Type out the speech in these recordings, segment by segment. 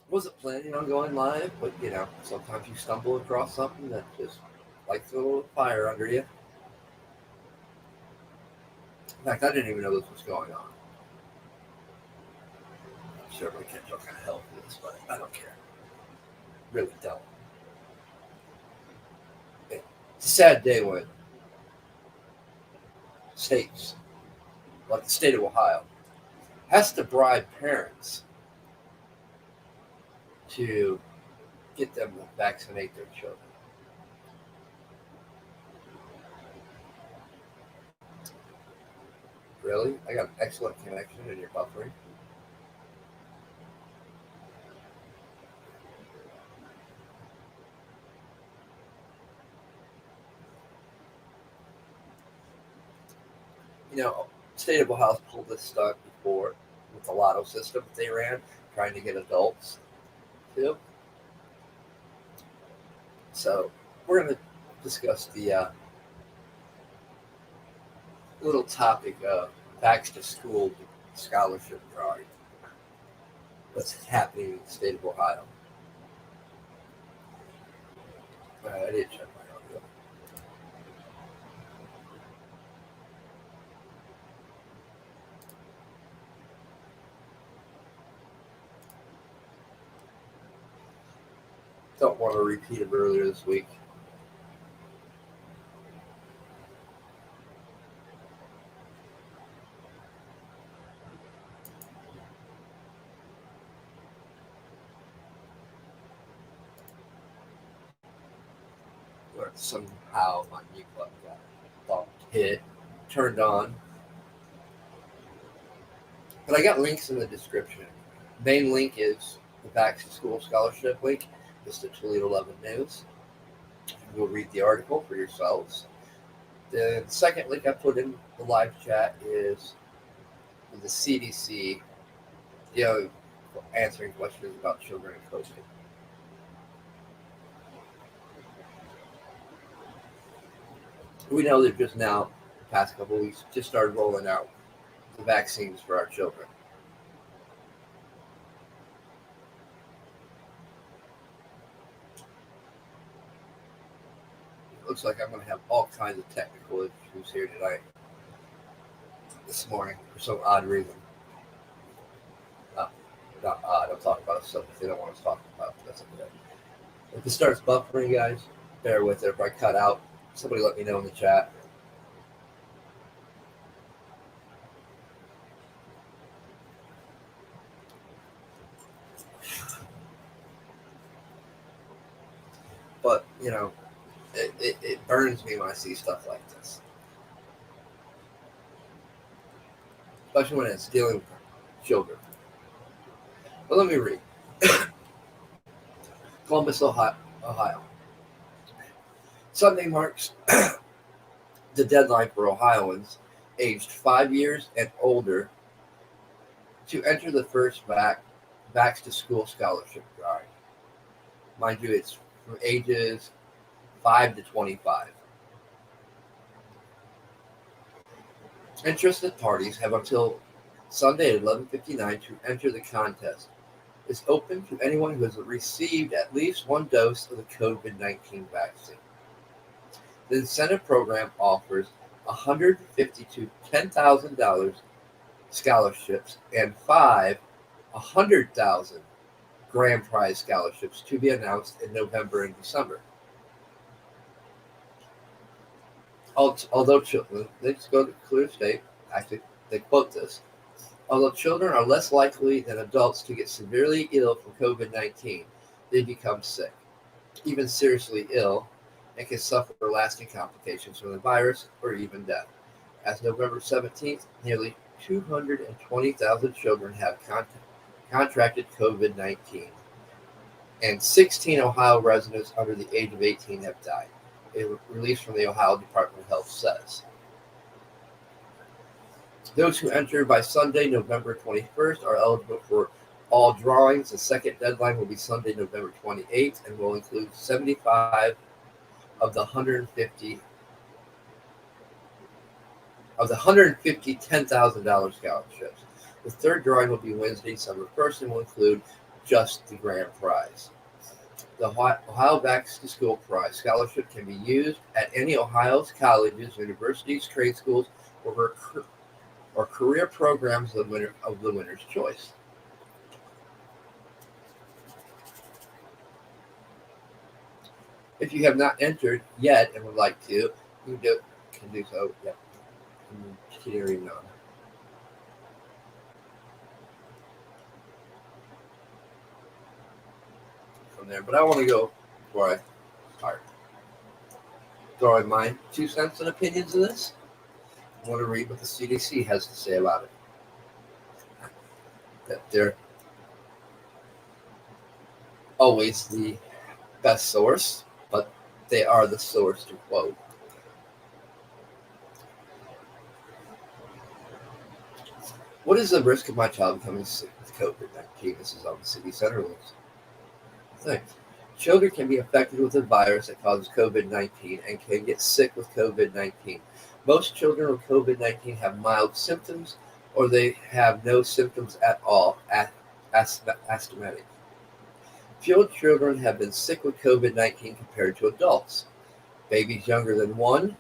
Wasn't planning on going live, but sometimes you stumble across something that just lights a little fire under you. In fact, I didn't even know this was going on. I'm sure my kids will kind of help with this, but I don't care. Really don't. It's a sad day when states, like the state of Ohio, has to bribe parents to get them to vaccinate their children. Really? I got an excellent connection and you're buffering. State of Ohio pulled this stunt before with the lotto system they ran, trying to get adults too. So we're going to discuss the little topic of back to school scholarship drawing that's happening in the state of Ohio. I did check my audio. Don't want to repeat it earlier this week. Where somehow my mute button got hit, turned on. But I got links in the description. Main link is the Back to School Scholarship link. It's the Toledo 11 News. You'll read the article for yourselves. The second link I put in the live chat is the CDC, answering questions about children and COVID. We know that just now, the past couple of weeks, just started rolling out the vaccines for our children. It looks like I'm going to have all kinds of technical issues here tonight, this morning, for some odd reason. Not odd, I'm talking about a subject they don't want us talking about. That's okay. If it starts buffering, guys, bear with it. If I cut out, somebody let me know in the chat. But, it burns me when I see stuff like this. Especially when it's dealing with children. But let me read. Columbus, Ohio. Sunday marks the deadline for Ohioans aged 5 years and older to enter the first Back to School scholarship drive. Mind you, it's from ages 5 to 25. Interested parties have until Sunday at 11:59 to enter the contest. It's open to anyone who has received at least one dose of the COVID-19 vaccine. The incentive program offers $150 to $10,000 scholarships and 5 $100,000 grand prize scholarships to be announced in November and December. Although children, let's go to clear state. Actually, they quote this. Although children are less likely than adults to get severely ill from COVID-19, they become sick, even seriously ill, and can suffer lasting complications from the virus or even death. As November 17th, nearly 220,000 children have contracted COVID-19, and 16 Ohio residents under the age of 18 have died. A release from the Ohio Department of Health says. Those who enter by Sunday, November 21st, are eligible for all drawings. The second deadline will be Sunday, November 28th, and will include 75 of the 150 $10,000 scholarships. The third drawing will be Wednesday, December 1st, and will include just the grand prize. The Ohio Back to School Prize scholarship can be used at any Ohio's colleges, universities, trade schools, or career programs of the winner's choice. If you have not entered yet and would like to, you can do so. Yep. Continuing on. From there, but I want to go before I start throwing my 2 cents and opinions of this. I want to read what the CDC has to say about it. That they're always the best source, but they are the source to quote. What is the risk of my child becoming sick with COVID-19? This is on the City Center list. Thanks. Children can be affected with a virus that causes COVID-19 and can get sick with COVID-19. Most children with COVID-19 have mild symptoms or they have no symptoms at all, asthmatic. Fewer children have been sick with COVID-19 compared to adults. Babies younger than 1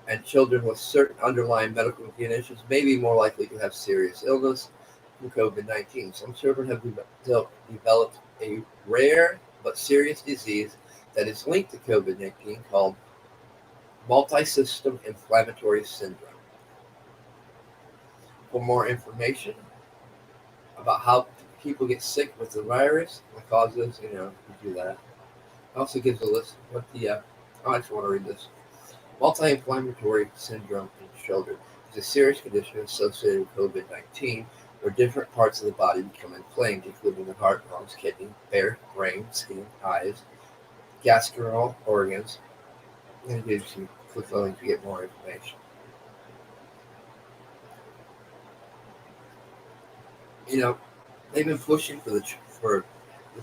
and children with certain underlying medical conditions may be more likely to have serious illness from COVID-19. Some children have developed a rare but serious disease that is linked to COVID-19 called multisystem inflammatory syndrome. For more information about how people get sick with the virus, the causes, you do that. It also gives a list of what I just want to read this. Multi-inflammatory syndrome in children is a serious condition associated with COVID-19 where different parts of the body become inflamed, including the heart, lungs, kidney, brain, skin, eyes, gastrointestinal organs. And it gives you click the link to get more information. They've been pushing for the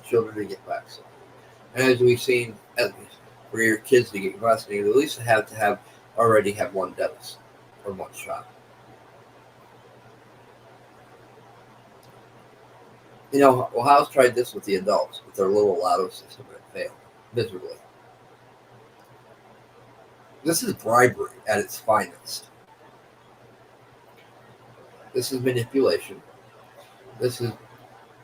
children to get vaccinated. And as we've seen, for your kids to get vaccinated, at least they have to already have 1 dose or 1 shot. Ohio's tried this with the adults with their little lotto system and it failed miserably. This is bribery at its finest. This is manipulation. This is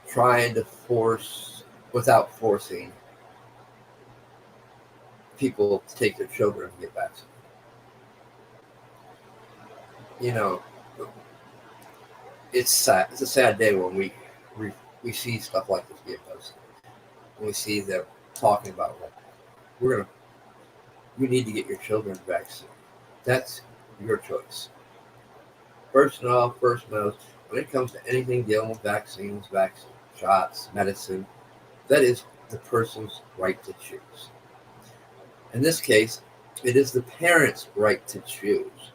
trying to force, without forcing, people to take their children to get vaccinated. It's sad. It's a sad day when we see stuff like this being posted. When we see them talking about it. You need to get your children vaccinated. That's your choice. First most, when it comes to anything dealing with vaccines, vaccine shots, medicine, that is the person's right to choose. In this case, it is the parents' right to choose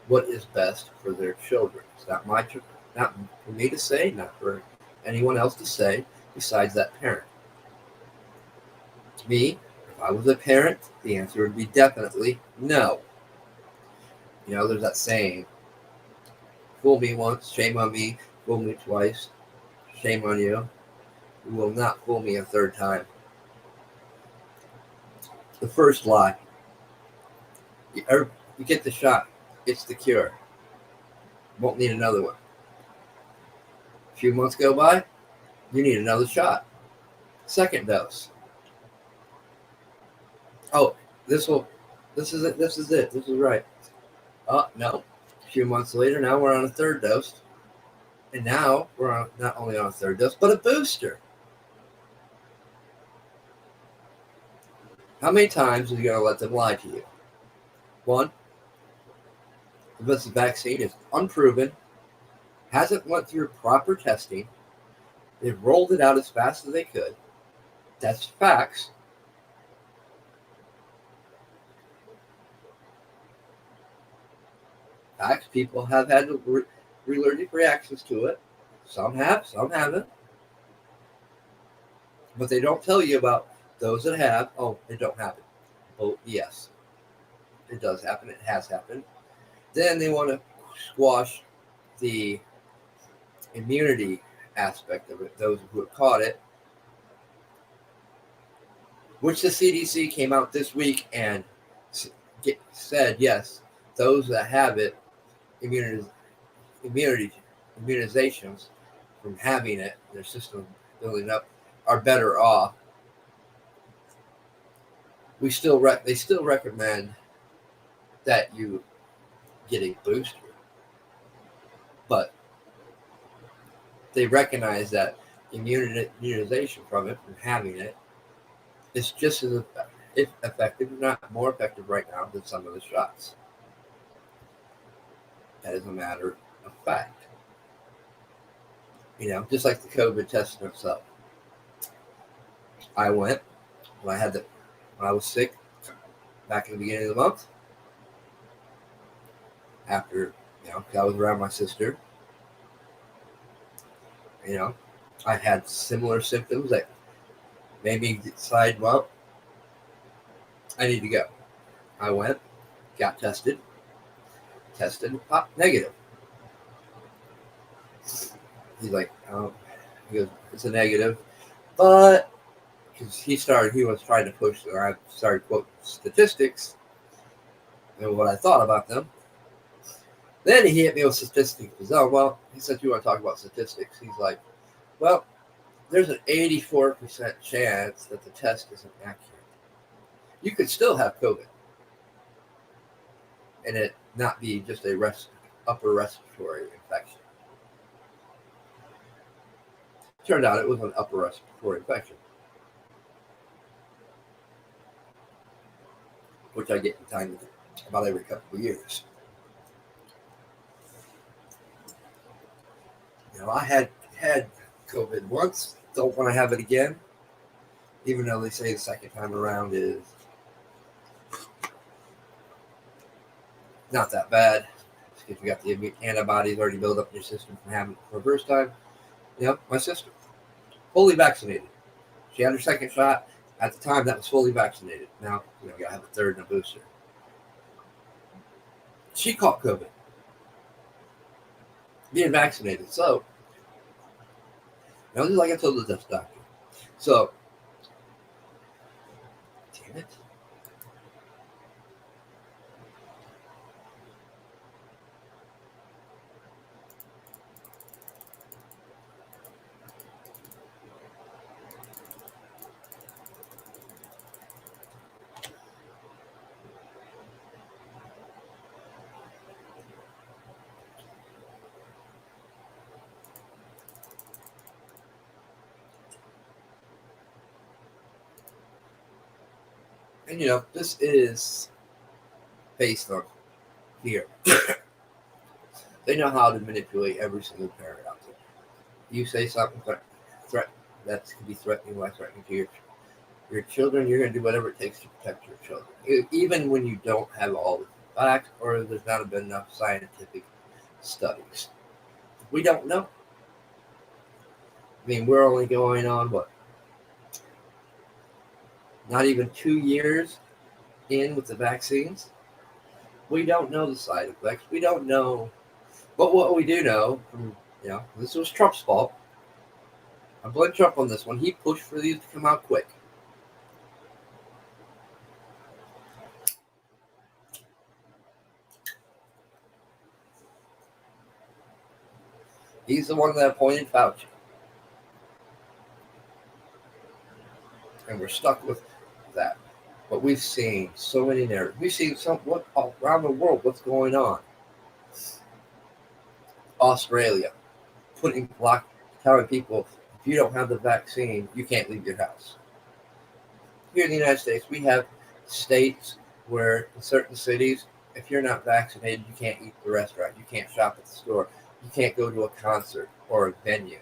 what is best for their children. It's not not for me to say, not for anyone else to say besides that parent. Me, if I was a parent, the answer would be definitely no. There's that saying, fool me once, shame on me, fool me twice, shame on you. You will not fool me a 3rd time. The first lie. You get the shot. It's the cure. Won't need another one. A few months go by, you need another shot. 2nd dose. Oh, this is it. This is right. Oh, no. A few months later, now we're on a 3rd dose. And now we're not only on a 3rd dose, but a booster. How many times are you going to let them lie to you? 1, this vaccine is unproven, hasn't went through proper testing. They've rolled it out as fast as they could. That's facts. Facts. People have had allergic reactions to it. Some have, some haven't. But they don't tell you about those that have. Oh, it don't happen. Oh, yes. It does happen. It has happened. Then they want to squash the immunity aspect of it, those who have caught it, which the CDC came out this week and said, yes, those that have it, immunizations from having it, their system building up, are better off. They still recommend that you get a booster, but they recognize that immunization from it, from having it, is just as effective, if not more effective right now than some of the shots. That is a matter of fact. Just like the COVID test in itself. I went when I was sick back in the beginning of the month. After, I was around my sister. I had similar symptoms that made me decide, well, I need to go. I went, got tested, popped negative. He's like, he goes, it's a negative, but because he was trying to push, or I started quoting statistics and what I thought about them. Then he hit me with statistics. Well, he said, you want to talk about statistics? He's like, well, there's an 84% chance that the test isn't accurate. You could still have COVID and it not be just a upper respiratory infection. Turned out it was an upper respiratory infection, which I get in time about every couple of years. I had COVID once. Don't want to have it again, even though they say the second time around is not that bad. Because you got the antibodies already built up in your system from having it for the first time. My sister, fully vaccinated. She had her second shot. At the time, that was fully vaccinated. Now, you got to have a third and a booster. She caught COVID, being vaccinated. So, just like I told the doctor. So, damn it. And this is based on fear. They know how to manipulate every single parent out there. You say something that could be threatening to your children, you're going to do whatever it takes to protect your children, even when you don't have all the facts or there's not been enough scientific studies. We don't know. We're only going on what? Not even 2 years in with the vaccines. We don't know the side effects. We don't know. But what we do know, this was Trump's fault. I blame Trump on this one. He pushed for these to come out quick. He's the one that appointed Fauci. And we're stuck with that. But we've seen so many narratives. We've seen what around the world, what's going on. Australia, telling people, if you don't have the vaccine, you can't leave your house. Here in the United States, we have states where in certain cities, if you're not vaccinated, you can't eat at the restaurant, you can't shop at the store, you can't go to a concert or a venue.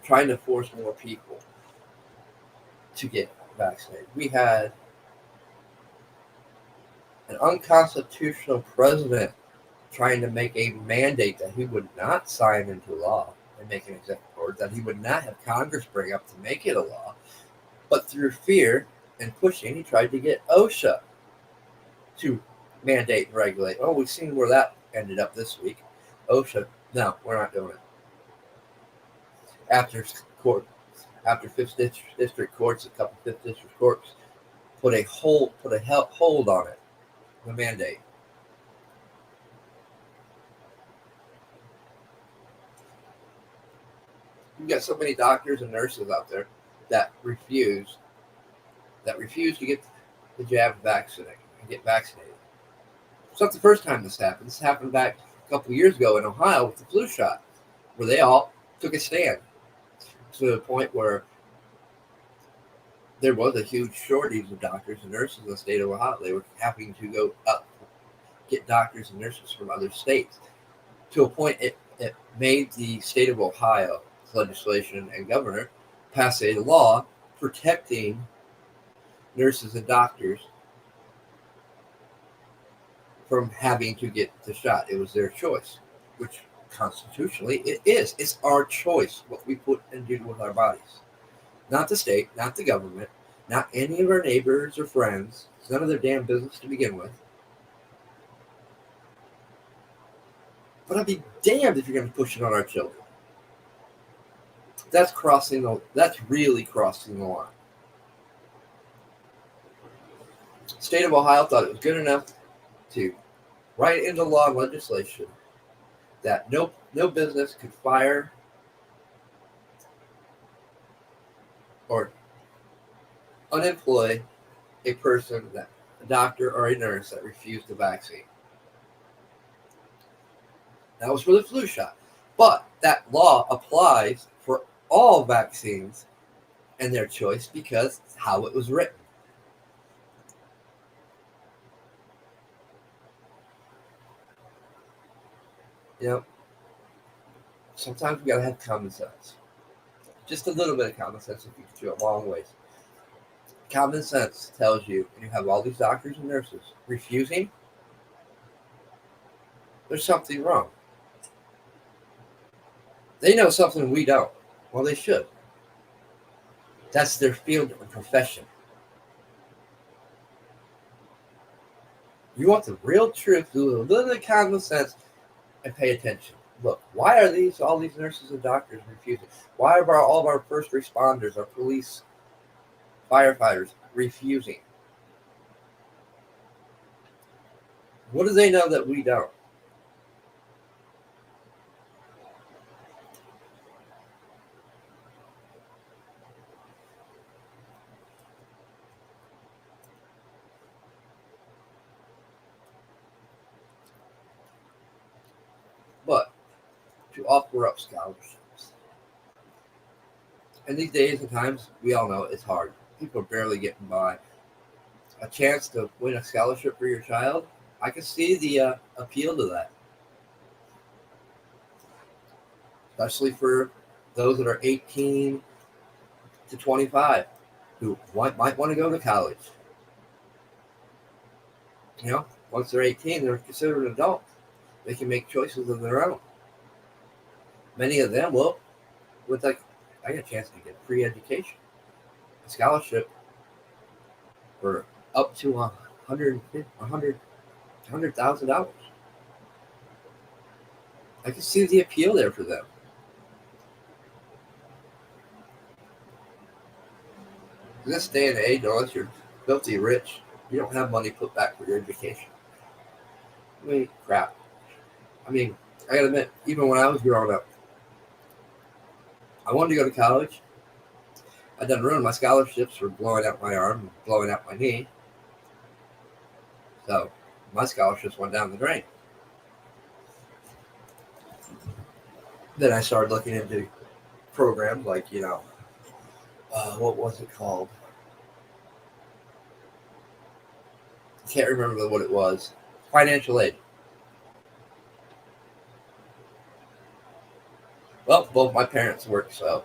Trying to force more people to get vaccinated. We had an unconstitutional president trying to make a mandate that he would not sign into law and make an executive order, that he would not have Congress bring up to make it a law. But through fear and pushing, he tried to get OSHA to mandate and regulate. Oh, we've seen where that ended up this week. OSHA, no, we're not doing it. After fifth district courts, a couple fifth district courts put a hold on it, the mandate. You've got so many doctors and nurses out there that refuse to get the jab vaccinated and get vaccinated. It's not the first time this happened. This happened back a couple of years ago in Ohio with the flu shot, where they all took a stand to the point where there was a huge shortage of doctors and nurses in the state of Ohio. They were having to go up, get doctors and nurses from other states. To a point, it made the state of Ohio legislation and governor pass a law protecting nurses and doctors from having to get the shot. It was their choice, which constitutionally it is. It's our choice what we put and do with our bodies. Not the state, not the government, not any of our neighbors or friends. It's none of their damn business to begin with. But I'd be damned if you're going to push it on our children. That's really crossing the line. The state of Ohio thought it was good enough to write into law and legislation that no business could fire or unemploy a person, a doctor or a nurse that refused the vaccine. That was for the flu shot. But that law applies for all vaccines and their choice because how it was written. You know, sometimes we gotta have common sense. Just a little bit of common sense if you can go a long ways. Common sense tells you when you have all these doctors and nurses refusing, there's something wrong. They know something we don't. Well, they should. That's their field of profession. You want the real truth, do a little bit of common sense, and pay attention. Look, why are all these nurses and doctors refusing? Why are all of our first responders, our police, firefighters refusing? What do they know that we don't? But to offer up scholarships. And these days and times, we all know it's hard. People are barely getting by. A chance to win a scholarship for your child, I can see the appeal to that. Especially for those that are 18 to 25 who might want to go to college. You know, once they're 18, they're considered an adult. They can make choices of their own. Many of them will, I got a chance to get free education, a scholarship for up to $100,000. I can see the appeal there for them. In this day and age, unless you're filthy rich, you don't have money put back for your education. I mean, crap. I mean, I gotta admit, even when I was growing up, I wanted to go to college. I done ruined my scholarships for blowing out my arm and blowing out my knee. So my scholarships went down the drain. Then I started looking into programs like, what was it called? I can't remember what it was. Financial aid. Well, both my parents work, so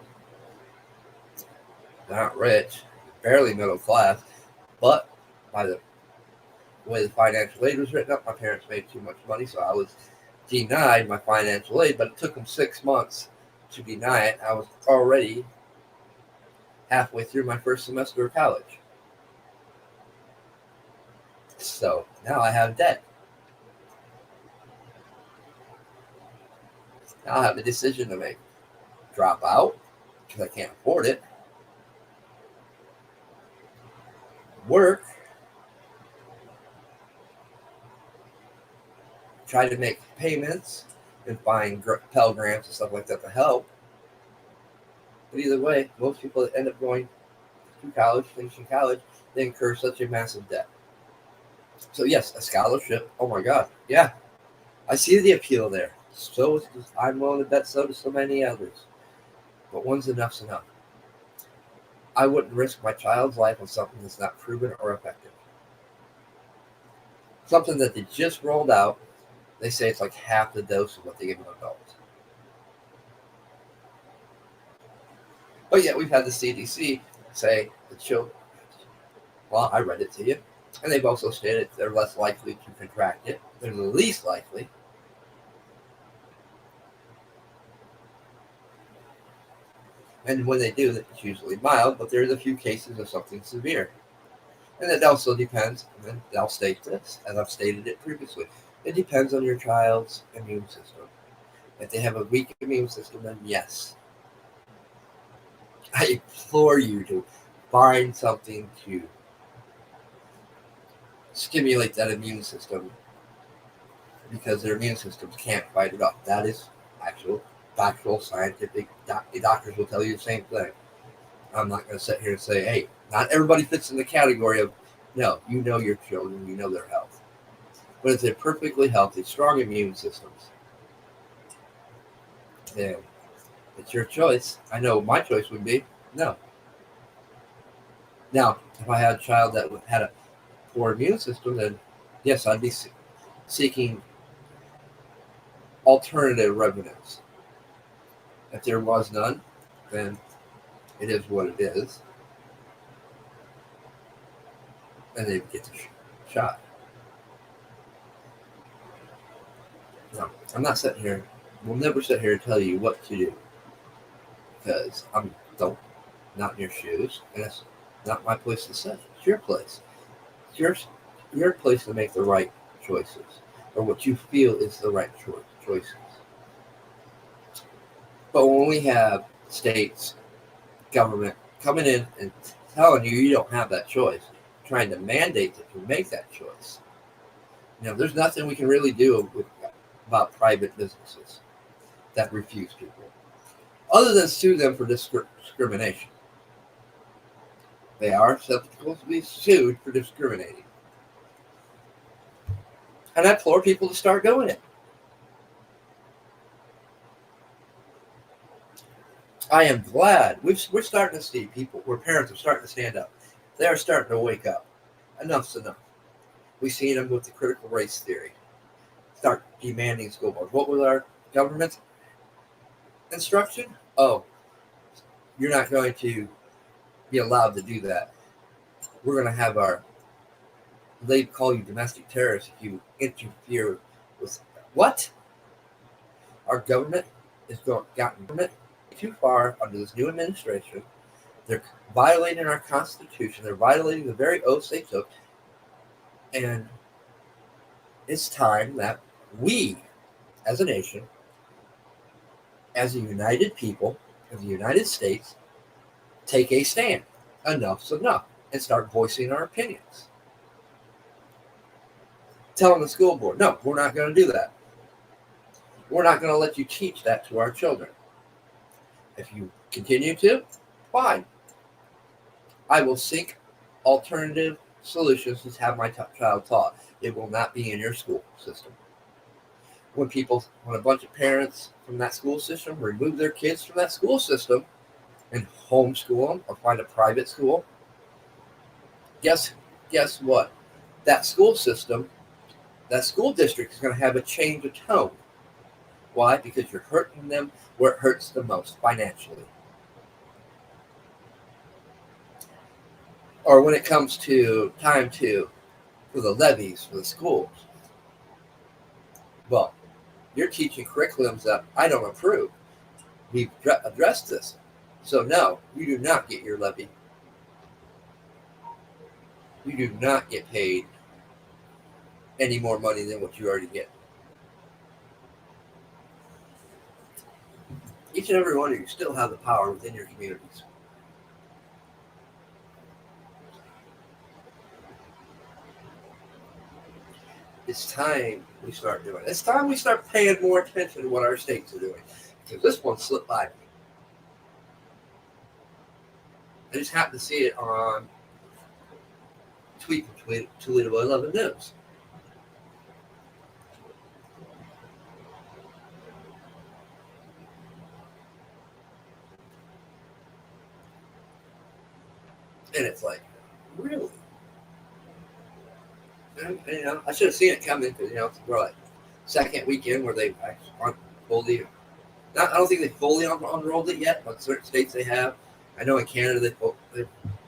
they're not rich, barely middle class, but by the way the financial aid was written up, my parents made too much money, so I was denied my financial aid, but it took them 6 months to deny it. I was already halfway through my first semester of college. So now I have debt. Now I have a decision to make. Drop out because I can't afford it. Work. Try to make payments and buying Pell Grants and stuff like that to help. But either way, most people that end up going to college, finishing college, they incur such a massive debt. So yes, a scholarship. Oh my God, yeah, I see the appeal there. So I'm willing to bet so do so many others. But one's enough's enough. I wouldn't risk my child's life on something that's not proven or effective. Something that they just rolled out. They say it's like half the dose of what they give an adult. But yet we've had the CDC say the children. Well, I read it to you. And they've also stated they're less likely to contract it. They're the least likely. And when they do, it's usually mild, but there's a few cases of something severe. And it also depends, and I'll state this, as I've stated it previously, it depends on your child's immune system. If they have a weak immune system, then yes. I implore you to find something to stimulate that immune system because their immune systems can't fight it off. That is factual, scientific. Doctors will tell you the same thing. I'm not going to sit here and say, hey, not everybody fits in the category of, no, you know your children, you know their health. But if they're perfectly healthy, strong immune systems, then it's your choice. I know my choice would be no. Now, if I had a child that had a poor immune system, then yes, I'd be seeking alternative revenues. If there was none, then it is what it is. And they get the shot. No, I'm not sitting here. We'll never sit here and tell you what to do. Because I'm not in your shoes. And it's not my place to say. It's your place. It's your place to make the right choices. Or what you feel is the right choices. But when we have states, government coming in and telling you don't have that choice, trying to mandate that you make that choice, there's nothing we can really do about private businesses that refuse people, other than sue them for discrimination. They are susceptible to be sued for discriminating. And I implore people to start doing it. I am glad we're starting to see people where parents are starting to stand up. They are starting to wake up. Enough's enough. We've seen them with the critical race theory. Start demanding school boards. What was our government's instruction? Oh, you're not going to be allowed to do that. We're going to have they call you domestic terrorists if you interfere with what? Our government has gotten too far under this new administration. They're violating our Constitution. They're violating the very oaths they took. And it's time that we, as a nation, as a united people, as the United States, take a stand. Enough's enough. And start voicing our opinions. Telling the school board, no, we're not going to do that. We're not going to let you teach that to our children. If you continue to, fine. I will seek alternative solutions to have my child taught. It will not be in your school system. When a bunch of parents from that school system remove their kids from that school system and homeschool them or find a private school, guess what? That school system, that school district is going to have a change of tone. Why? Because you're hurting them where it hurts the most, financially. Or when it comes to for the levies for the schools. Well, You're teaching curriculums that I don't approve. We've addressed this. So no, you do not get your levy. You do not get paid any more money than what you already get. Each and every one of you still have the power within your communities. It's time we start doing it. It's time we start paying more attention to what our states are doing. Because this one slipped by me. I just happened to see it on tweet from Toledo 11 News. And it's like, really? And, I should have seen it coming because, it's like second weekend where they actually aren't fully, I don't think they fully unrolled it yet, but certain states they have. I know in Canada they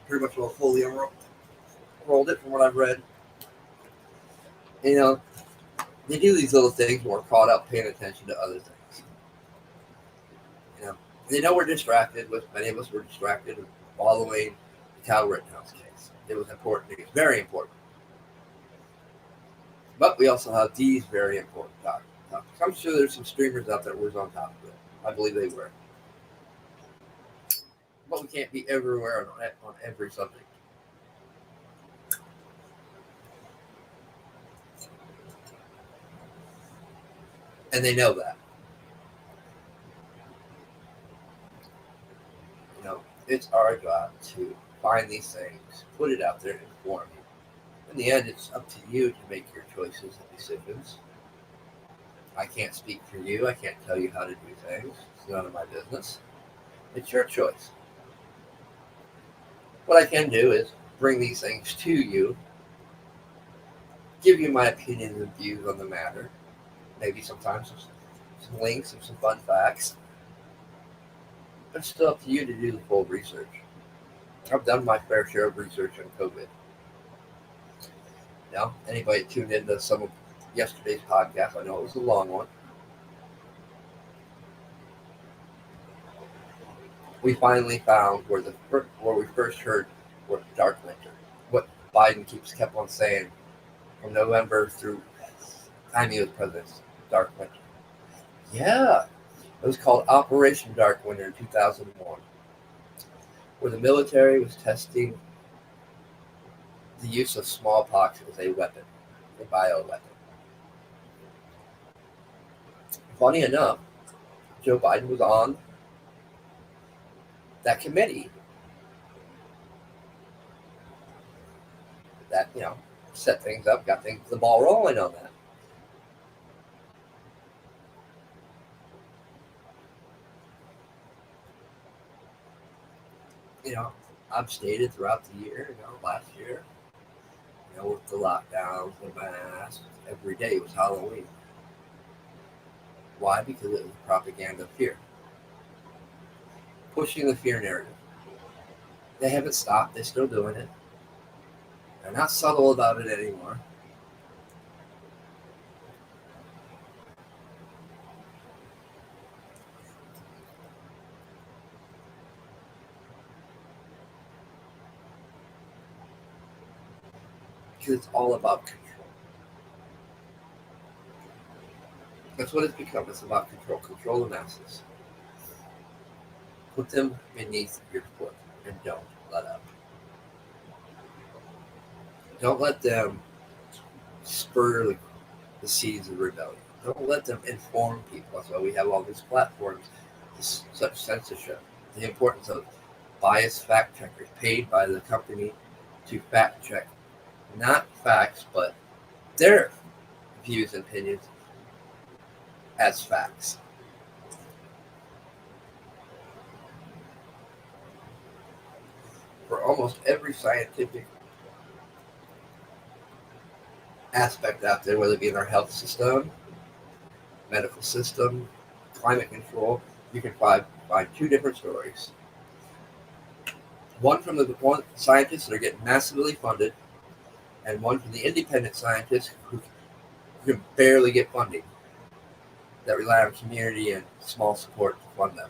pretty much fully unrolled it from what I've read. They do these little things when we're caught up paying attention to other things. They know we're distracted. Many of us were distracted following the Kyle Rittenhouse case. It was important. It was very important. But we also have these very important topics. I'm sure there's some streamers out there that was on top of it. I believe they were. But we can't be everywhere on every subject. And they know that. It's our job to find these things, put it out there, and inform you. In the end, it's up to you to make your choices and decisions. I can't speak for you. I can't tell you how to do things. It's none of my business. It's your choice. What I can do is bring these things to you, give you my opinions and views on the matter, maybe sometimes some links and some fun facts. But it's still up to you to do the full research. I've done my fair share of research on COVID. Now, anybody tuned into some of yesterday's podcast, I know it was a long one. We finally found where we first heard what dark winter, what Biden kept on saying from November through the time he was president, dark winter. Yeah, it was called Operation Dark Winter in 2001, where the military was testing the use of smallpox as a weapon, a bioweapon. Funny enough, Joe Biden was on that committee that, set things up, got the ball rolling on that. I've stated throughout the year, last year, with the lockdowns, the masks, every day was Halloween. Why? Because it was propaganda fear. Pushing the fear narrative. They haven't stopped. They're still doing it. They're not subtle about it anymore. Because it's all about control. That's what it's become. It's about control. Control the masses. Put them beneath your foot and don't let up. Don't let them spur the seeds of rebellion. Don't let them inform people. That's why we have all these platforms, such censorship. The importance of biased fact checkers paid by the company to fact check not facts, but their views and opinions as facts. For almost every scientific aspect out there, whether it be in our health system, medical system, climate control, you can find two different stories. One from the scientists that are getting massively funded, and one from the independent scientists who can barely get funding. that rely on community and small support to fund them.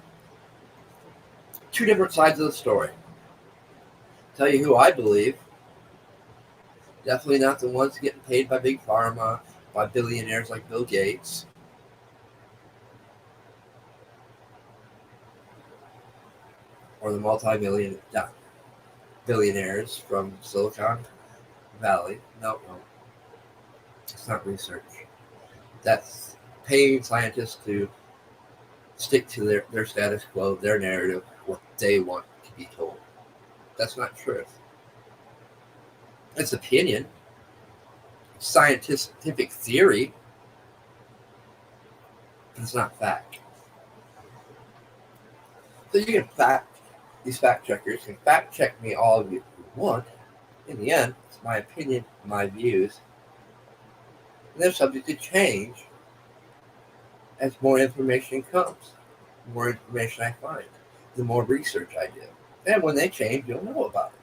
Two different sides of the story. Tell you who I believe. Definitely not the ones getting paid by big pharma, by billionaires like Bill Gates. Or the multi-million billionaires from Silicon Valley. No. It's not research. That's paying scientists to stick to their status quo, their narrative, what they want to be told. That's not truth. It's opinion. It's scientific theory. But it's not fact. So you can these fact checkers can fact check me all of you want. In the end, it's my opinion, my views. And they're subject to change as more information comes, the more information I find, the more research I do. And when they change, you'll know about it.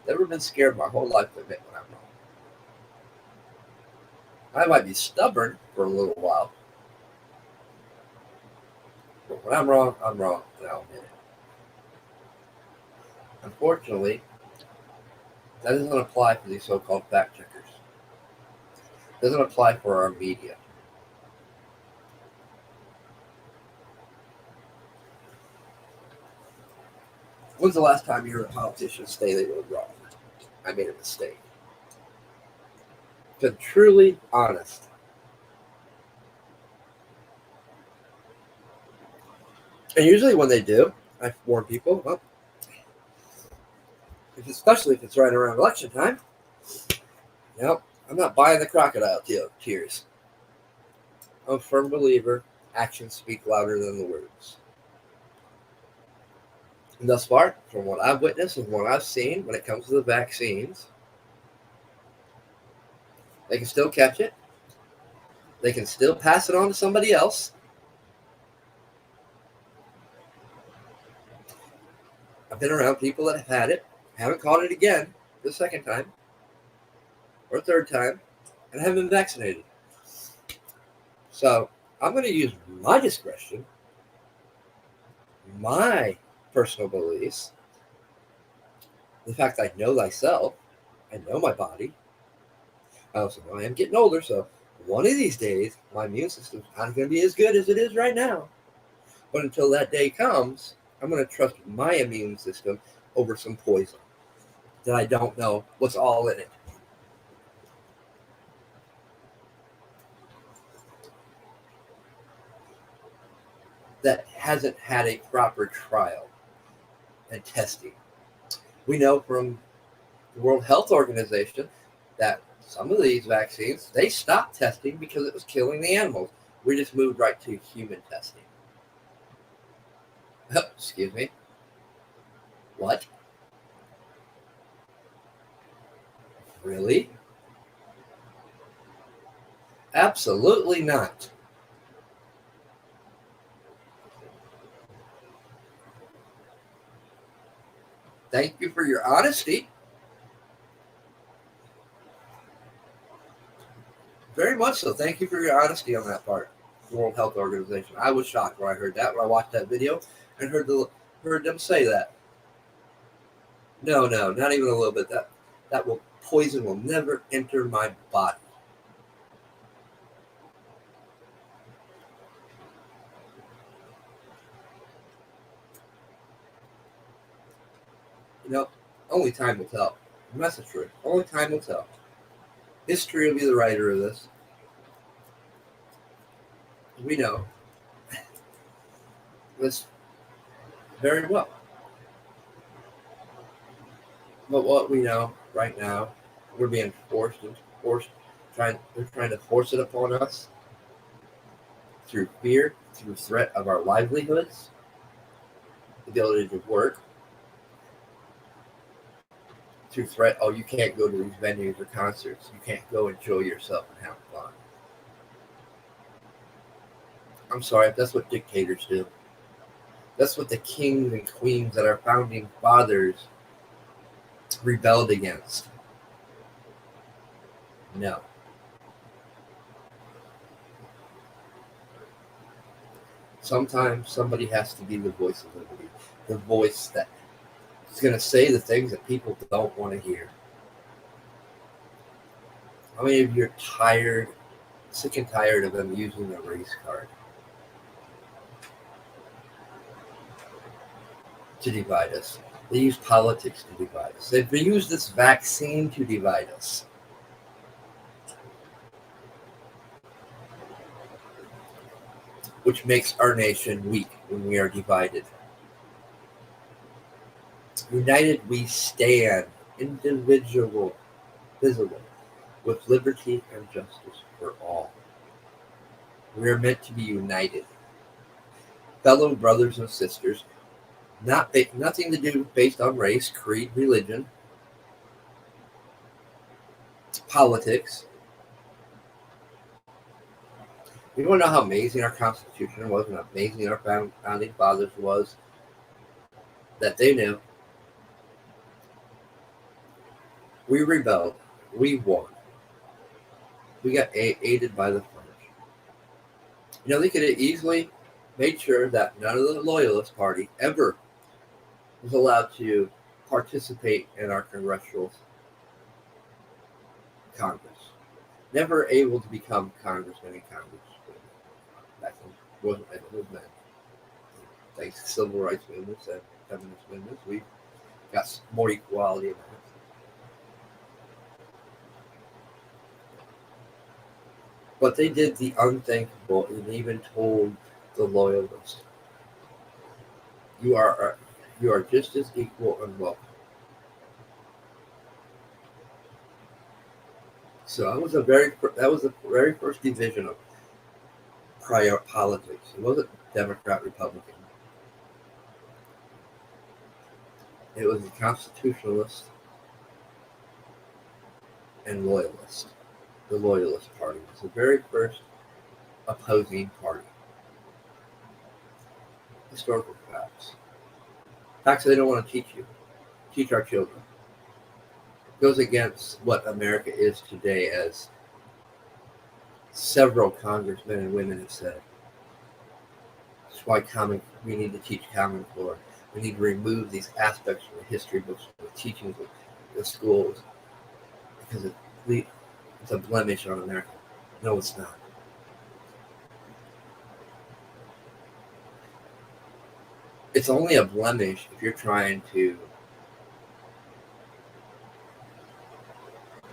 Never been scared my whole life to admit when I'm wrong. I might be stubborn for a little while, but when I'm wrong, and I'll admit it. Unfortunately, that doesn't apply for these so-called fact checkers. It doesn't apply for our media. When's the last time you heard a politician say they were wrong? I made a mistake. Been truly honest. And usually when they do, I warn people, well, especially if it's right around election time, I'm not buying the crocodile tears. I'm a firm believer, actions speak louder than the words. And thus far, from what I've witnessed and what I've seen when it comes to the vaccines, they can still catch it. They can still pass it on to somebody else. I've been around people that have had it, haven't caught it again the second time or third time, and haven't been vaccinated. So I'm going to use my discretion, my personal beliefs, the fact I know thyself, I know my body. I also know I am getting older, so one of these days, my immune system's not going to be as good as it is right now. But until that day comes, I'm going to trust my immune system over some poison that I don't know what's all in it. That hasn't had a proper trial and testing. We know from the World Health Organization that some of these vaccines, they stopped testing because it was killing the animals. We just moved right to human testing. Oh, excuse me. What? Really? Absolutely not. Thank you for your honesty. Very much so. Thank you for your honesty on that part. The World Health Organization. I was shocked when I heard that, when I watched that video and heard them say that. No, not even a little bit. That poison will never enter my body. Only time will tell. And that's the truth. Only time will tell. History will be the writer of this. We know this very well. But what we know right now, we're being they're trying to force it upon us through fear, through threat of our livelihoods, the ability to work, through threat, you can't go to these venues or concerts. You can't go enjoy yourself and have fun. I'm sorry, that's what dictators do. That's what the kings and queens that our founding fathers rebelled against. No. Sometimes somebody has to be the voice of liberty, the voice that is going to say the things that people don't want to hear. How many of you are tired, sick and tired of them using the race card to divide us? They use politics to divide us. They've used this vaccine to divide us. Which makes our nation weak when we are divided. United we stand, indivisible, visible, with liberty and justice for all. We are meant to be united. Fellow brothers and sisters, nothing to do based on race, creed, religion, politics. You want to know how amazing our Constitution was and how amazing our founding fathers was? That they knew. We rebelled. We won. We got aided by the French. They could have easily made sure that none of the Loyalist Party ever was allowed to participate in our congressional Congress. Never able to become congressman and congresswoman. Back then, wasn't it was men. Thanks to civil rights movements and feminist movements, we got more equality in that. But they did the unthinkable and even told the Loyalists, you are just as equal and welcome. So that was the very first division of prior politics. It wasn't Democrat Republican. It was the Constitutionalist and Loyalist. The Loyalist Party was the very first opposing party. Historical facts. Facts they don't want to teach our children. Goes against what America is today, as several congressmen and women have said. That's why we need to teach Common Core. We need to remove these aspects from the history books, the teachings of the schools, because it's a blemish on America. No, it's not. It's only a blemish if you're trying to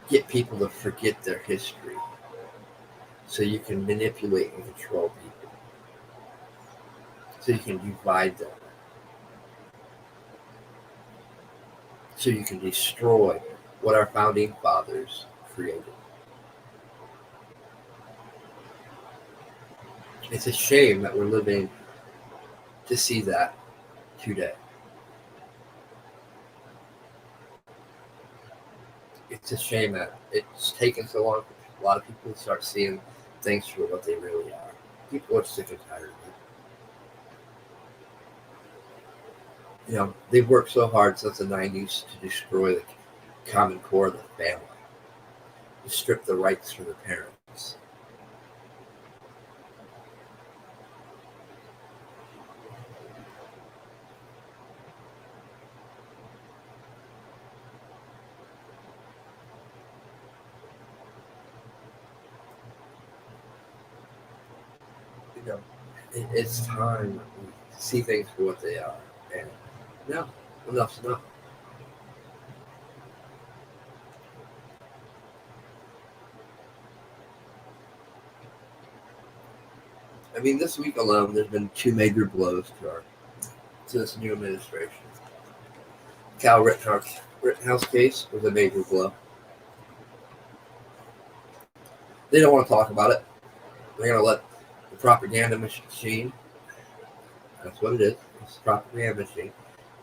get people to forget their history so you can manipulate and control people, so you can divide them, so you can destroy what our founding fathers created. It's a shame that we're living to see that today. It's a shame that it's taken so long for a lot of people to start seeing things for what they really are. People are sick and tired of it. They've worked so hard since the 90s to destroy the common core of the family, to strip the rights from the parents. It's time to see things for what they are. And no, enough's enough. I mean, this week alone, there's been two major blows to this new administration. Cal Rittenhouse case was a major blow. They don't want to talk about it. They're going to let the propaganda machine, that's what it is, it's a propaganda machine,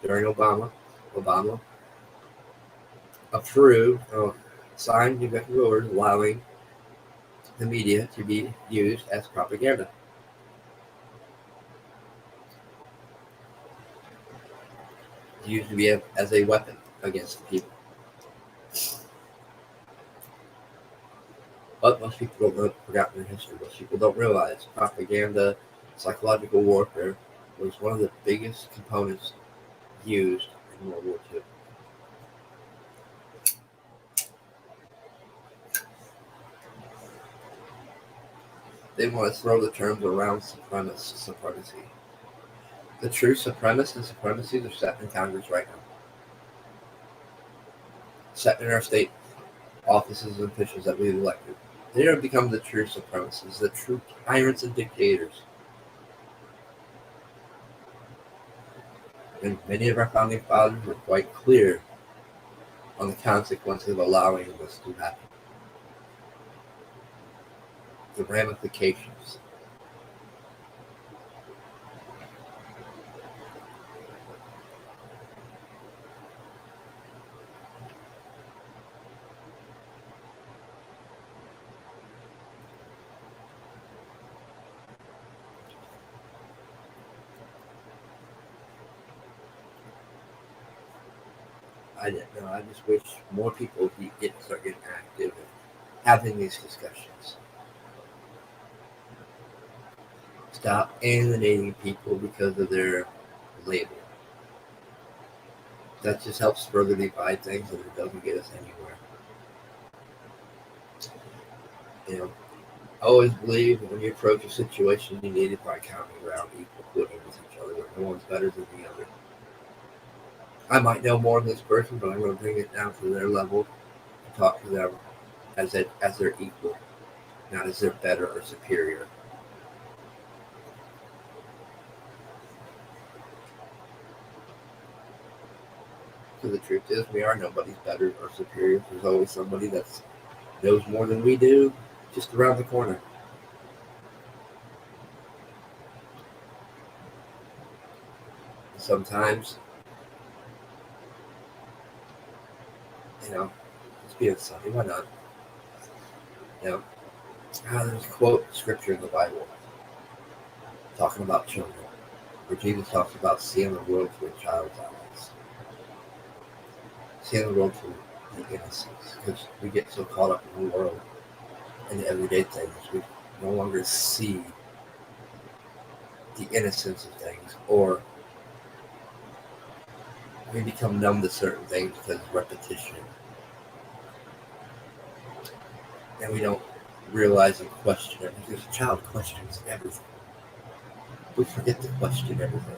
during Obama approved, signed executive orders allowing the media to be used as propaganda. Used to be as a weapon against the people. But most people don't know, forgotten their history. Most people don't realize propaganda, psychological warfare was one of the biggest components used in World War II. They want to throw the terms around supremacy. The true supremacists and supremacies are sitting in Congress right now, sitting in our state offices and officials that we've elected. They are become the true supremacists, the true tyrants and dictators. And many of our founding fathers were quite clear on the consequences of allowing this to happen, the ramifications. I didn't know. I just wish more people would start getting active and having these discussions. Stop alienating people because of their label. That just helps further divide things and it doesn't get us anywhere. You know, I always believe when you approach a situation, you need to find common ground, equal footing with each other, where no one's better than the other. I might know more than this person, but I'm going to bring it down to their level and talk to them as their equal, not as their better or superior. Because the truth is, we are nobody's better or superior. There's always somebody that knows more than we do just around the corner. Sometimes, it's being sunny, why not? There's a quote scripture in the Bible talking about children, where Jesus talks about seeing the world through a child's eyes, seeing the world through the innocence, because we get so caught up in the world and the everyday things, we no longer see the innocence of things, or we become numb to certain things because of repetition, and we don't realize and question it, because a child questions everything. We forget to question everything.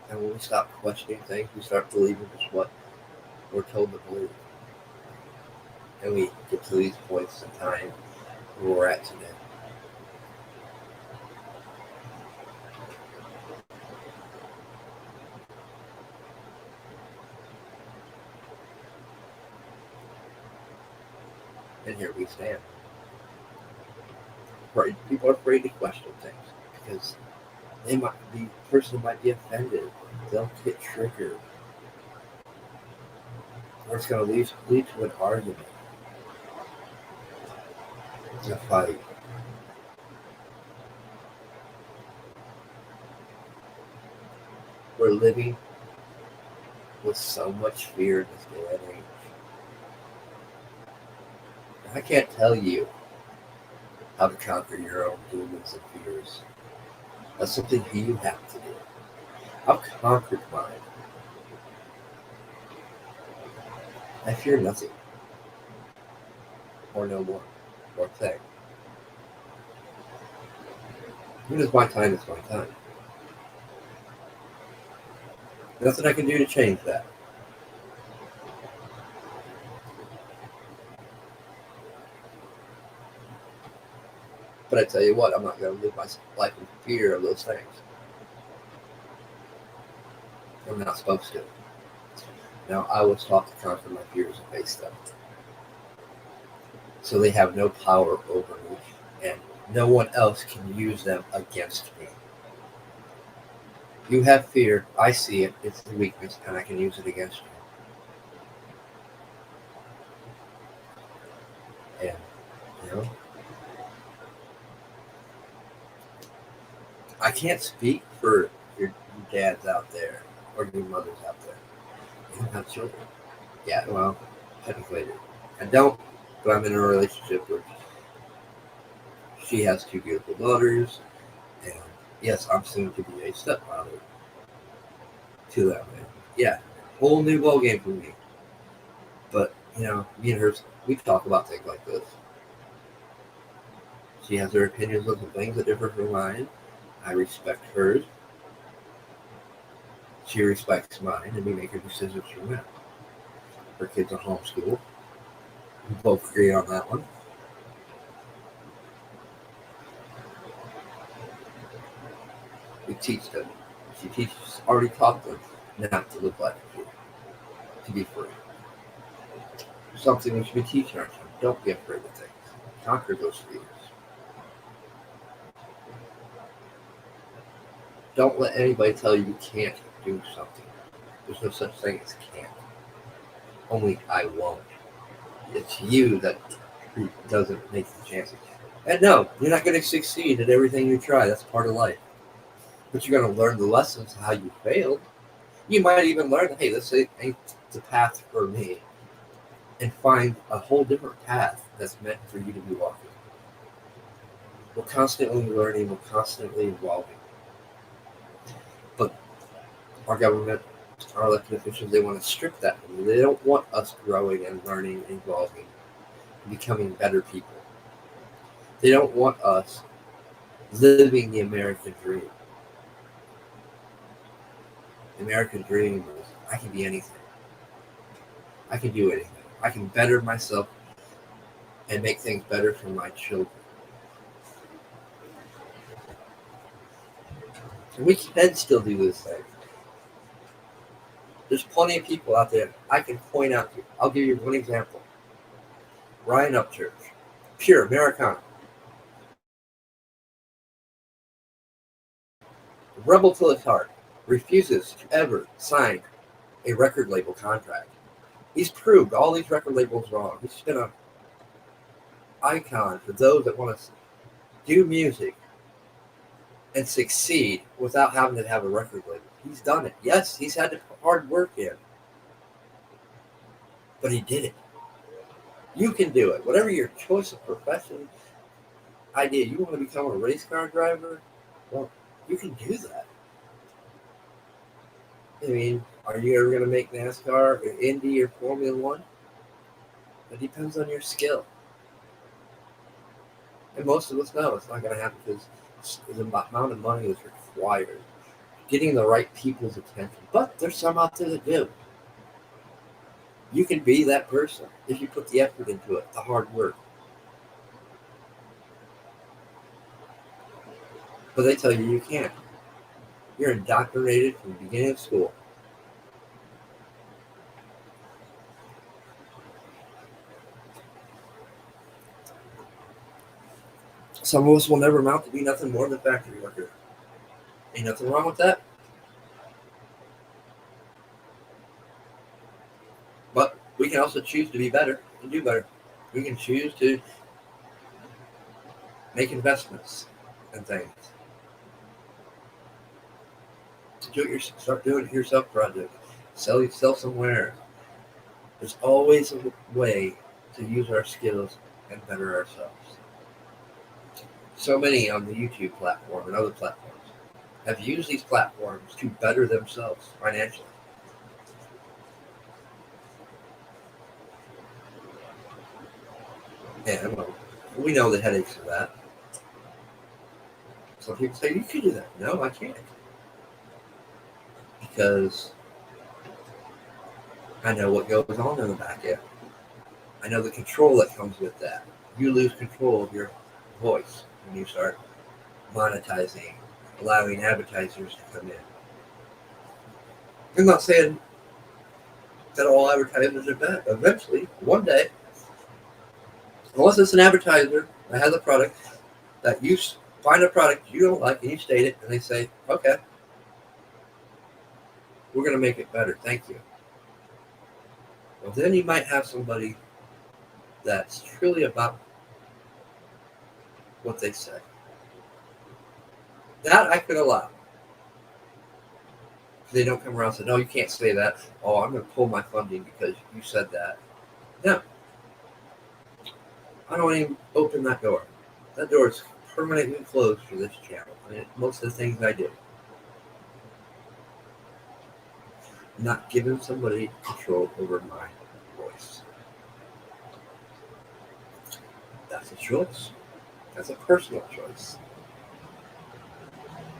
And when we stop questioning things, we start believing just what we're told to believe. And we get to these points in time where we're at today. And here we stand. People are afraid to question things because the person might be offended. They'll get triggered. Or it's going to lead to an argument, a fight. We're living with so much fear in this day and age. I can't tell you how to conquer your own demons and fears. That's something you have to do. I've conquered mine. I fear nothing. Or no more. Or thing. When it's my time, it's my time. Nothing I can do to change that. But I tell you what, I'm not going to live my life in fear of those things. I'm not supposed to. Now, I was taught to conquer my fears and face them. So they have no power over me, and no one else can use them against me. You have fear. I see it. It's the weakness, and I can use it against you. And, I can't speak for your dads out there or your mothers out there. You don't have children. Yeah, well, technically I do. I don't, but I'm in a relationship where she has two beautiful daughters, and yes, I'm soon to be a stepfather to them. And yeah, whole new ball game for me. But me and her, we talk about things like this. She has her opinions on some things that differ from mine. I respect hers. She respects mine, and we make our decisions from that. Her kids are homeschooled. We both agree on that one. We teach them. Already taught them not to live like a fool, to be free. Something we should be teaching our children. Don't be afraid of things. Conquer those fears. Don't let anybody tell you can't do something. There's no such thing as can't. Only I won't. It's you that doesn't make the chances. And no, you're not going to succeed at everything you try. That's part of life. But you're going to learn the lessons how you failed. You might even learn, hey, this ain't the path for me. And find a whole different path that's meant for you to be walking. We're constantly learning. We're constantly evolving. But our government, our elected officials, they want to strip that from you. They don't want us growing and learning, and evolving, and becoming better people. They don't want us living the American dream. The American dream is I can be anything. I can do anything. I can better myself and make things better for my children. And we can still do this thing. There's plenty of people out there I can point out to. I'll give you one example. Ryan Upchurch, pure Americana. Rebel till his heart, refuses to ever sign a record label contract. He's proved all these record labels wrong. He's been an icon for those that want to do music and succeed without having to have a record label. He's done it. Yes, he's had to put hard work in, but he did it. You can do it. Whatever your choice of profession, idea, you want to become a race car driver? Well, you can do that. I mean, are you ever going to make NASCAR or Indy or Formula One? It depends on your skill. And most of us know it's not going to happen because the amount of money is required. Getting the right people's attention. But there's some out there that do. You can be that person if you put the effort into it, the hard work. But they tell you can't. You're indoctrinated from the beginning of school. Some of us will never amount to be nothing more than a factory worker. Ain't nothing wrong with that. But we can also choose to be better and do better. We can choose to make investments and things. Start doing it yourself project. Sell somewhere. There's always a way to use our skills and better ourselves. So many on the YouTube platform and other platforms have used these platforms to better themselves financially. And we know the headaches of that. Some people say, you can do that. No, I can't. Because I know what goes on in the back end. I know the control that comes with that. You lose control of your voice when you start monetizing, allowing advertisers to come in. I'm not saying that all advertisers are bad. Eventually, one day, unless it's an advertiser that has a product that you find a product you don't like and you state it, and they say, okay, we're going to make it better. Thank you. Well, then you might have somebody that's truly about what they say. That I could allow. They don't come around and say, no, you can't say that. Oh, I'm going to pull my funding because you said that. No, I don't even open that door. That door is permanently closed for this channel. I mean, most of the things I do. I'm not giving somebody control over my voice. That's a choice. That's a personal choice.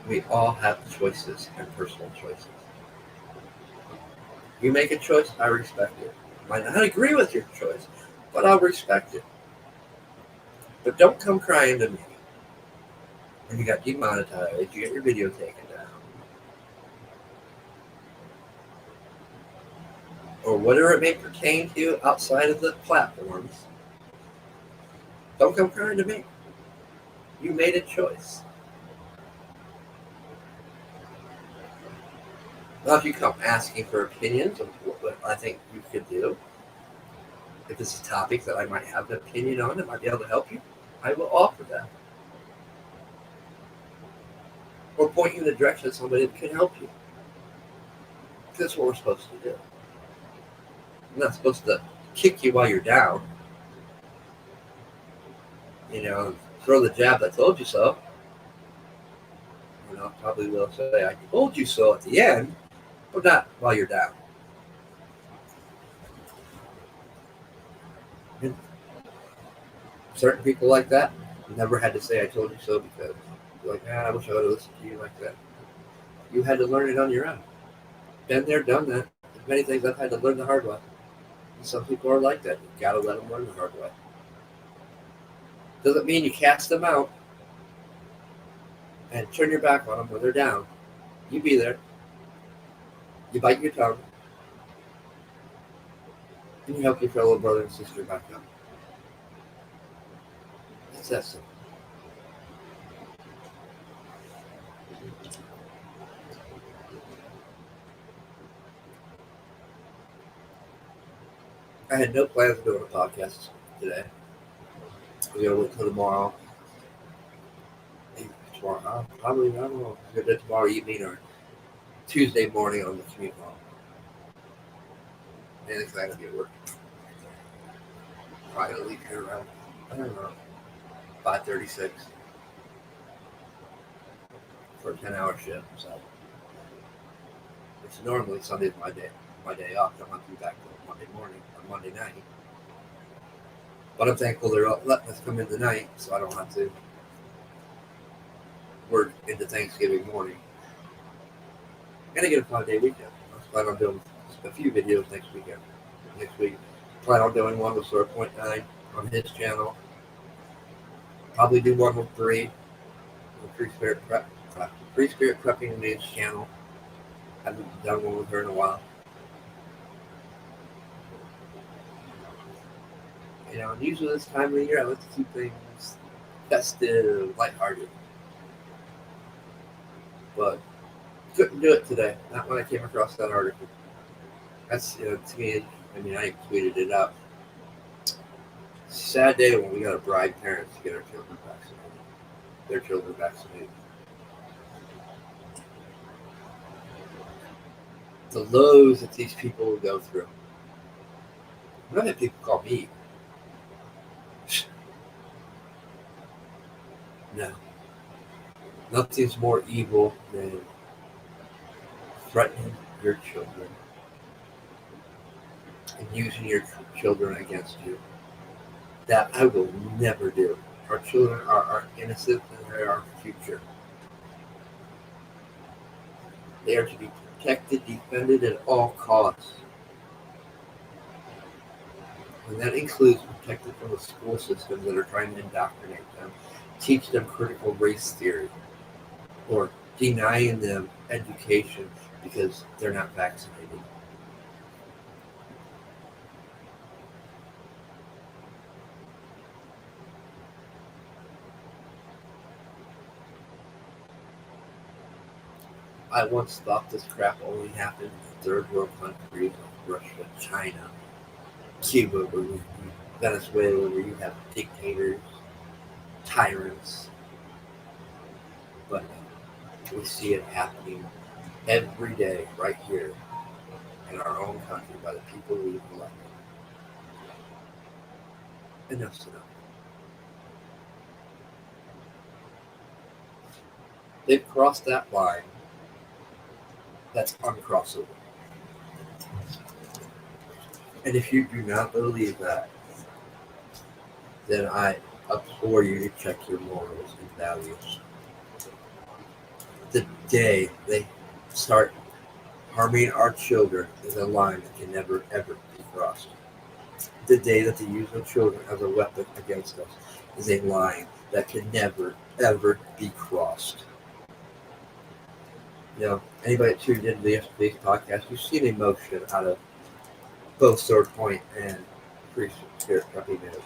We all have choices and personal choices. You make a choice, I respect it. I might not agree with your choice, but I'll respect it. But don't come crying to me when you got demonetized, you get your video taken down, or whatever it may pertain to you outside of the platforms. Don't come crying to me. You made a choice. Now, if you come asking for opinions of what I think you could do, if it's a topic that I might have an opinion on that might be able to help you, I will offer that. Or point you in the direction of somebody that can help you. That's what we're supposed to do. I'm not supposed to kick you while you're down. Throw the jab that told you so. Probably will say, I told you so at the end, but not while you're down. And certain people like that never had to say, I told you so, because you're like, I wish I would have listened to you like that. You had to learn it on your own. Been there, done that. There's many things I've had to learn the hard way. And some people are like that. You've got to let them learn the hard way. Doesn't mean you cast them out and turn your back on them when they're down. You be there. You bite your tongue. And you help your fellow brother and sister back up. It's that simple. I had no plans of doing a podcast today. We're going to wait till tomorrow. Probably, I don't know. We're going to do it tomorrow evening or Tuesday morning on the commute home. And it's going to be at work. Probably going to leave here around, I don't know, 5:36 for a 10-hour shift. So it's normally Sunday's my day off. I'm not due back till Monday morning or Monday night. But I'm thankful they're letting us come in tonight, so I don't have to work into Thanksgiving morning. I'm gonna get a 5-day weekend. I plan on doing a few videos next week. Plan on doing one with 0.9 on his channel. Probably do one with 3 with Free Spirit Prepping on his channel. Haven't done one with her in a while. And usually this time of the year I like to keep things festive, lighthearted. But couldn't do it today. Not when I came across that article. That's, to me, I tweeted it out. Sad day when we got to bribe parents to get our children vaccinated. Their children vaccinated. The lows that these people will go through. I've had people call me. No. Nothing's more evil than threatening your children and using your children against you. That I will never do. Our children are our innocence and they are our future. They are to be protected, defended at all costs. And that includes protected from the school systems that are trying to indoctrinate them, teach them critical race theory, or denying them education because they're not vaccinated. I once thought this crap only happened in third world countries like Russia, China, Cuba, Venezuela, where you have dictators, tyrants. But We see it happening every day right here in our own country by the people we've elected. Enough's enough. They've crossed that line that's uncrossable. And if you do not believe that, then I implore you to check your morals and values. The day they start harming our children is a line that can never, ever be crossed. The day that they use our children as a weapon against us is a line that can never, ever be crossed. You know, anybody that tuned into yesterday's podcast, you've seen emotion out of both Sword Point and Free Spirit Puppy News.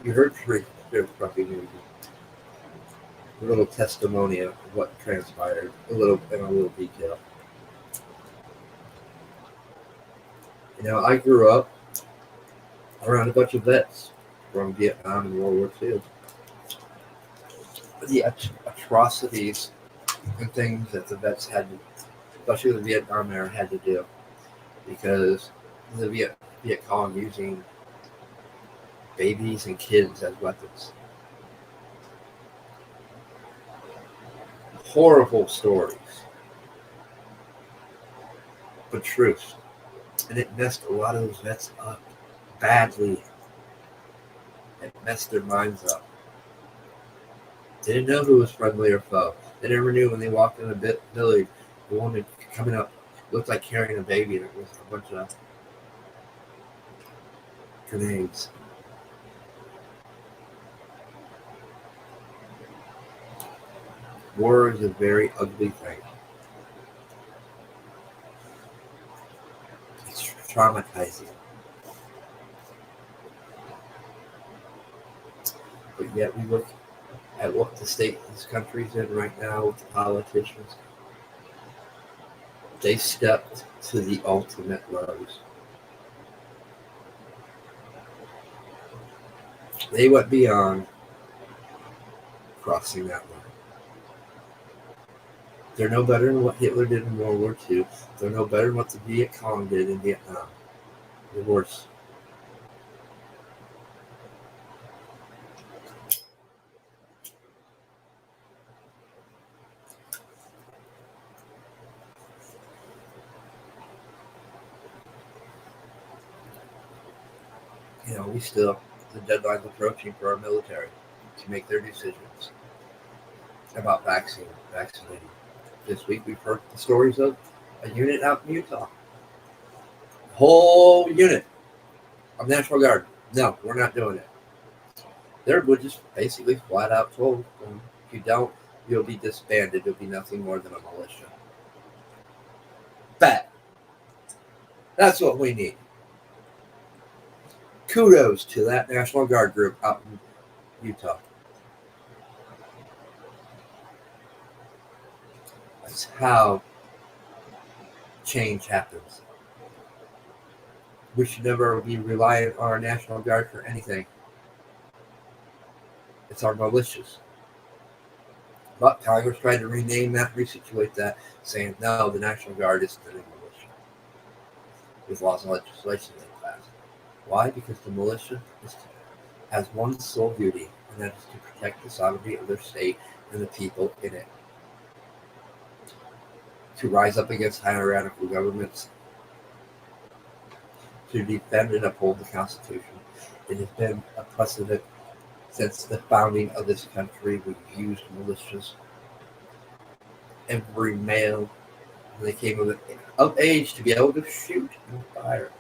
You heard Free Spirit Puppy News. A little testimony of what transpired, a little detail. You know, I grew up around a bunch of vets from Vietnam and World War II. The atrocities and things that the vets had to, especially the Vietnam era, had to do because the Viet Cong using babies and kids as weapons. Horrible stories, but truth. And it messed a lot of those vets up badly. It messed their minds up. They didn't know who was friendly or foe. They never knew when they walked in a village, the woman coming up looked like carrying a baby, and it was a bunch of grenades. War is a very ugly thing. It's traumatizing. But yet we look at what the state this country's in right now with the politicians. They stepped to the ultimate lows. They went beyond crossing that line. They're no better than what Hitler did in World War II. They're no better than what the Viet Cong did in Vietnam. They're worse. You know, the deadline's approaching for our military to make their decisions about vaccinating. This week we've heard the stories of a unit out in Utah. Whole unit of National Guard. No, we're not doing it. They're just basically flat out told, if you don't, you'll be disbanded. You'll be nothing more than a militia. Bad. That's what we need. Kudos to that National Guard group out in Utah. That's how change happens. We should never be reliant on our National Guard for anything. It's our militias. But Congress tried to rename that, resituate that, saying, no, the National Guard isn't a militia. With laws and legislation they passed. Why? Because the militia has one sole duty, and that is to protect the sovereignty of their state and the people in it. To rise up against tyrannical governments, to defend and uphold the Constitution. It has been a precedent since the founding of this country. We've used militias. Every male, when they came of age to be able to shoot and fire,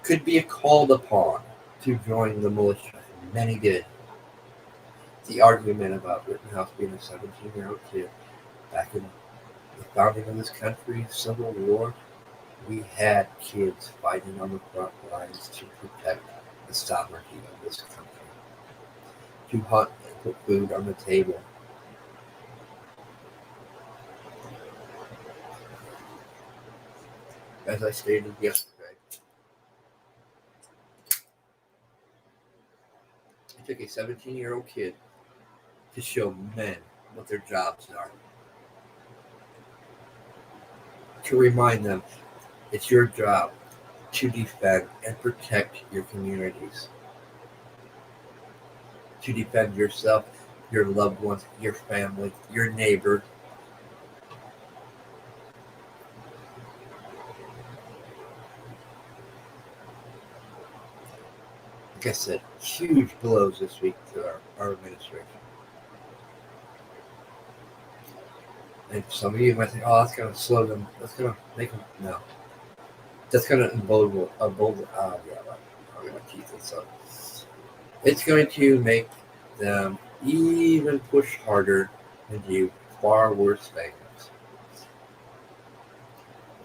could be called upon to join the militia. Many did. The argument about Rittenhouse being a 17-year-old kid back in the founding of this country, Civil War, we had kids fighting on the front lines to protect the sovereignty of this country, to hunt and put food on the table. As I stated yesterday, it took a 17-year-old kid to show men what their jobs are. to remind them it's your job to defend and protect your communities, to defend yourself, your loved ones, your family, your neighbor. Like I said, huge blows this week to our administration. And some of you might think, oh, that's going to slow them. That's going to make them. No. That's going to embolden. Yeah, I'll get my teeth and stuff. It's going to make them even push harder and do far worse things.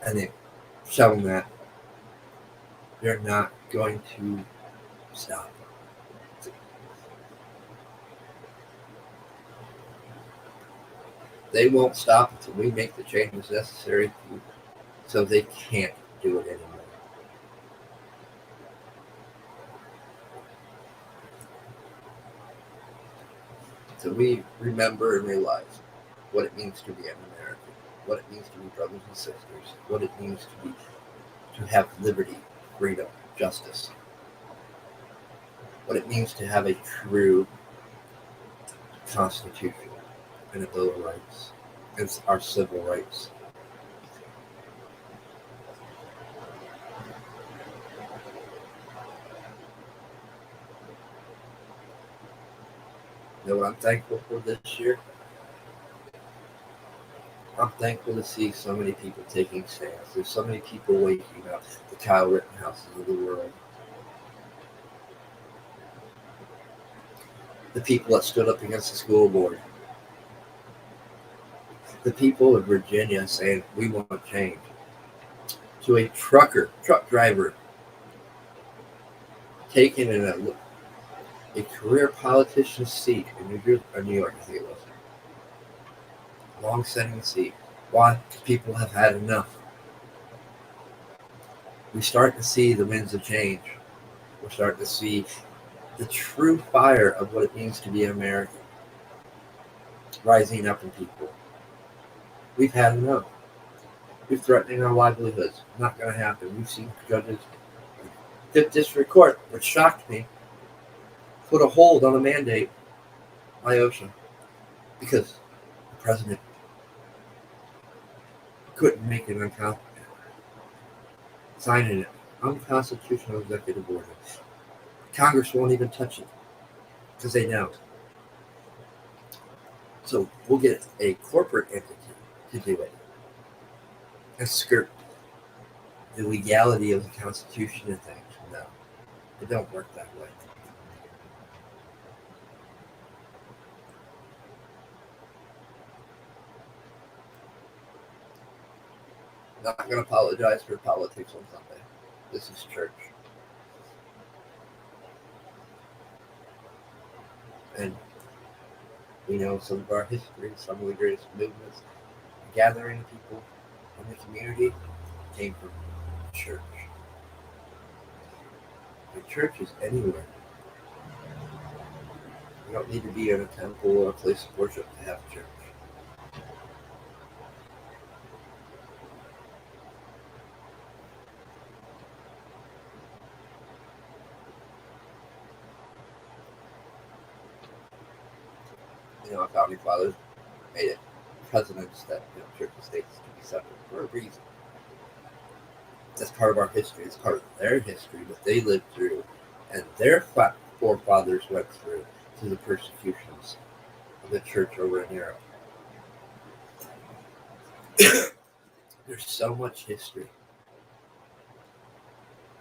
And they've shown that they're not going to stop. They won't stop until we make the changes necessary so they can't do it anymore. So we remember and realize what it means to be an American, what it means to be brothers and sisters, what it means to have liberty, freedom, justice, what it means to have a true constitution and a bill of rights. It's our civil rights. You know what I'm thankful for this year? I'm thankful to see so many people taking stands. There's so many people waking up, the Kyle Rittenhouses of the world. The people that stood up against the school board. The people of Virginia saying, we want change. To a truck driver, taking in a career politician's seat in New York, I think it was. Long-standing seat. Why? Because people have had enough. We start to see the winds of change. We're starting to see the true fire of what it means to be an American rising up in people. We've had enough. We're threatening our livelihoods. Not going to happen. We've seen judges, Fifth District Court, which shocked me, put a hold on a mandate by OSHA because the president couldn't make it signing it unconstitutional executive order. Congress won't even touch it because they know. So we'll get a corporate entity to do it and skirt the legality of the Constitution and things. No, it don't work that way. Not going to apologize for politics on Sunday. This is church. And we know some of our history, some of the greatest movements, gathering people in the community came from church. The church is anywhere. You don't need to be in a temple or a place of worship to have church. Our founding fathers made it presidents that church and states to be separate for a reason. That's part of our history. It's part of their history, what they lived through, and their forefathers went through the persecutions of the church over in Europe. There's so much history.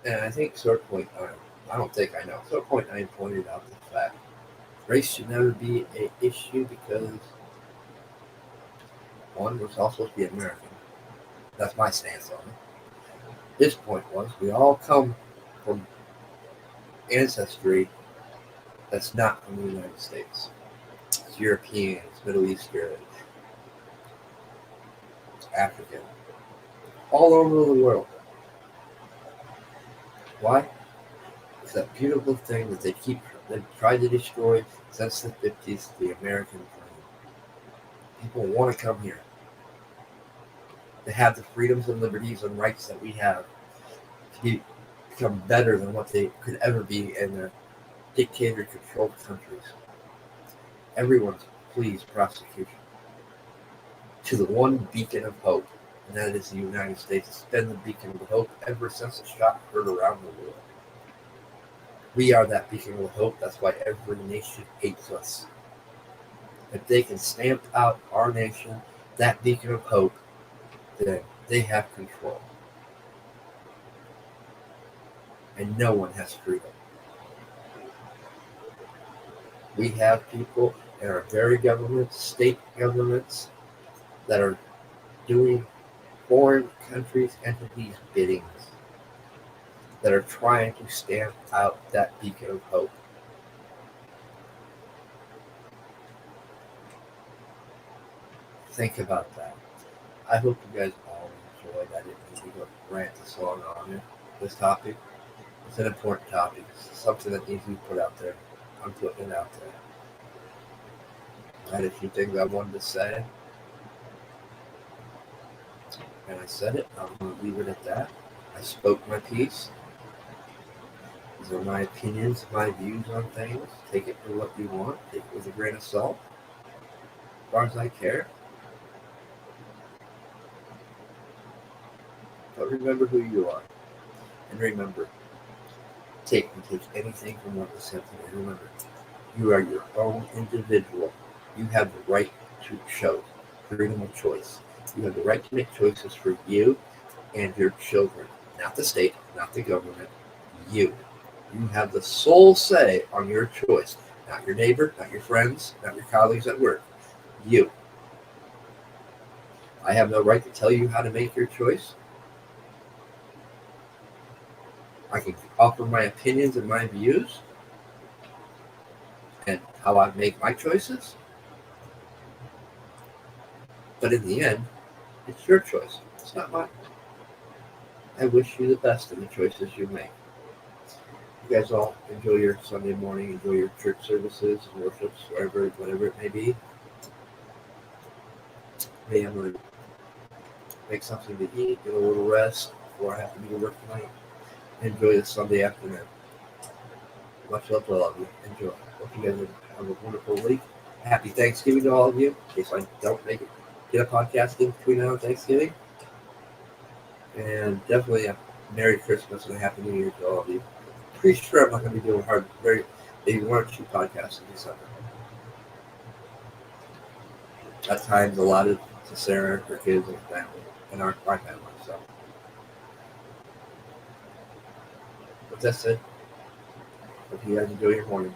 And I think Sword Point 9, I don't think I know, Sword Point 9 pointed out the fact race should never be an issue because, one, we're all supposed to be American. That's my stance on it. His point was we all come from ancestry that's not from the United States. It's European, it's Middle Eastern, it's African, all over the world. Why? It's that beautiful thing that they've tried to destroy since the 50s, the American dream. People want to come here. to have the freedoms and liberties and rights that we have to become better than what they could ever be in their dictator-controlled countries. Everyone's pleas prosecution to the one beacon of hope, and that is the United States. It's been the beacon of hope ever since the shot heard around the world. We are that beacon of hope. That's why every nation hates us. If they can stamp out our nation, that beacon of hope, then they have control. And no one has freedom. We have people in our very governments, state governments, that are doing foreign countries' entities' biddings, that are trying to stamp out that beacon of hope. Think about that. I hope you guys all enjoyed. I didn't need to go rant this long on this topic. It's an important topic. It's something that needs to be put out there. I'm putting it out there. I had a few things I wanted to say, and I said it. I'm going to leave it at that. I spoke my piece. These are my opinions, my views on things. Take it for what you want. Take it with a grain of salt. As far as I care. But remember who you are. And remember, take anything from what was said today. Remember, you are your own individual. You have the right to choose. Freedom of choice. You have the right to make choices for you and your children. Not the state, not the government. You. You have the sole say on your choice. Not your neighbor, not your friends, not your colleagues at work. You. I have no right to tell you how to make your choice. I can offer my opinions and my views and how I make my choices. But in the end, it's your choice. It's not mine. I wish you the best in the choices you make. You guys all enjoy your Sunday morning, enjoy your church services and worships, whatever it may be. Maybe I'm going to make something to eat, get a little rest before I have to be to work tonight. Enjoy the Sunday afternoon. Much love to all of you. Enjoy. Hope you guys have a wonderful week. Happy Thanksgiving to all of you. In case I don't make it, get a podcast in between now and Thanksgiving. And definitely a Merry Christmas and a Happy New Year to all of you. Pretty sure I'm not going to be doing maybe 1 or 2 podcasts in December. At times allotted to Sarah, her kids, and her family, and my family. So, with that said, hope you guys enjoy your morning.